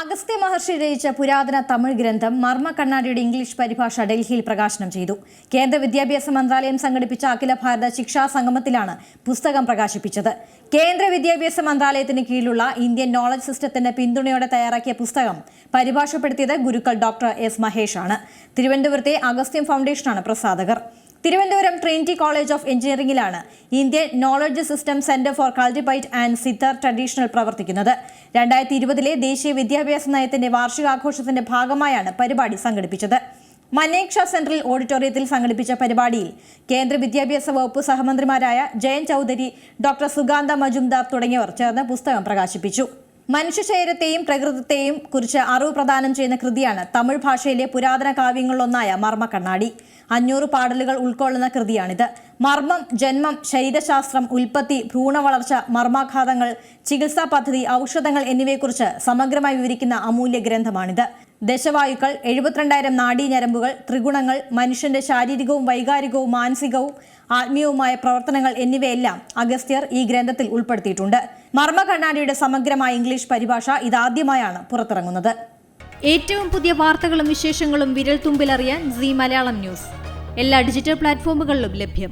അഗസ്ത്യ മഹർഷി രചിച്ച പുരാതന തമിഴ് ഗ്രന്ഥം മർമ്മ കണ്ണാടിയുടെ ഇംഗ്ലീഷ് പരിഭാഷ ഡൽഹിയിൽ പ്രകാശനം ചെയ്തു. കേന്ദ്ര വിദ്യാഭ്യാസ മന്ത്രാലയം സംഘടിപ്പിച്ച അഖില ഭാരത ശിക്ഷാ സംഗമത്തിലാണ് പുസ്തകം പ്രകാശിപ്പിച്ചത്. കേന്ദ്ര വിദ്യാഭ്യാസ മന്ത്രാലയത്തിന് കീഴിലുള്ള ഇന്ത്യൻ നോളജ് സിസ്റ്റത്തിന്റെ പിന്തുണയോടെ തയ്യാറാക്കിയ പുസ്തകം പരിഭാഷപ്പെടുത്തിയത് ഗുരുക്കൾ ഡോക്ടർ എസ് മഹേഷ് ആണ്. തിരുവനന്തപുരത്തെ അഗസ്ത്യം ഫൗണ്ടേഷനാണ് പ്രസാധകർ. തിരുവനന്തപുരം ട്രിനിറ്റി കോളേജ് ഓഫ് എഞ്ചിനീയറിംഗിലാണ് Indian knowledge system centre for cultivate and Siddhar traditional പ്രവർത്തിക്കുന്നത്. 2020 ദേശീയ വിദ്യാഭ്യാസ നയത്തിന്റെ വാർഷികാഘോഷത്തിന്റെ ഭാഗമായാണ് പരിപാടി സംഘടിപ്പിച്ചത്. മനേക്ഷ സെൻട്രൽ ഓഡിറ്റോറിയത്തിൽ സംഘടിപ്പിച്ച പരിപാടിയിൽ കേന്ദ്ര വിദ്യാഭ്യാസ വകുപ്പ് സഹമന്ത്രിമാരായ ജയന്ത് ചൌധരി, ഡോക്ടർ സുഗാന്ത മജുംദാർ തുടങ്ങിയവർ ചേർന്ന് പുസ്തകം പ്രകാശിപ്പിച്ചു. മനുഷ്യശരീരത്തെയും പ്രകൃതത്തെയും കുറിച്ച് അറിവ് പ്രദാനം ചെയ്യുന്ന കൃതിയാണ് തമിഴ് ഭാഷയിലെ പുരാതന കാവ്യങ്ങളിലൊന്നായ മർമ്മ കണ്ണാടി. 500 പാടലുകൾ ഉൾക്കൊള്ളുന്ന കൃതിയാണിത്. മർമ്മം, ജന്മം, ശരീരശാസ്ത്രം, ഉൽപ്പത്തി, ഭ്രൂണ വളർച്ച, മർമാഘാതങ്ങൾ, ചികിത്സാ പദ്ധതി, ഔഷധങ്ങൾ എന്നിവയെക്കുറിച്ച് സമഗ്രമായി വിവരിക്കുന്ന അമൂല്യ ഗ്രന്ഥമാണിത്. ദശവായുക്കൾ, 72,000 നാഡീഞരമ്പുകൾ, ത്രിഗുണങ്ങൾ, മനുഷ്യന്റെ ശാരീരികവും വൈകാരികവും മാനസികവും ആത്മീയവുമായ പ്രവർത്തനങ്ങൾ എന്നിവയെല്ലാം അഗസ്ത്യർ ഈ ഗ്രന്ഥത്തിൽ ഉൾപ്പെടുത്തിയിട്ടുണ്ട്. മർമ്മ കണ്ണാടിയുടെ സമഗ്രമായ ഇംഗ്ലീഷ് പരിഭാഷ ഇതാദ്യമായാണ് പുറത്തിറങ്ങുന്നത്. ഏറ്റവും പുതിയ വാർത്തകളും വിശേഷങ്ങളും വിരൽ തുമ്പിലറിയാൻ സീ മലയാളം ന്യൂസ് എല്ലാ ഡിജിറ്റൽ പ്ലാറ്റ്ഫോമുകളിലും ലഭ്യം.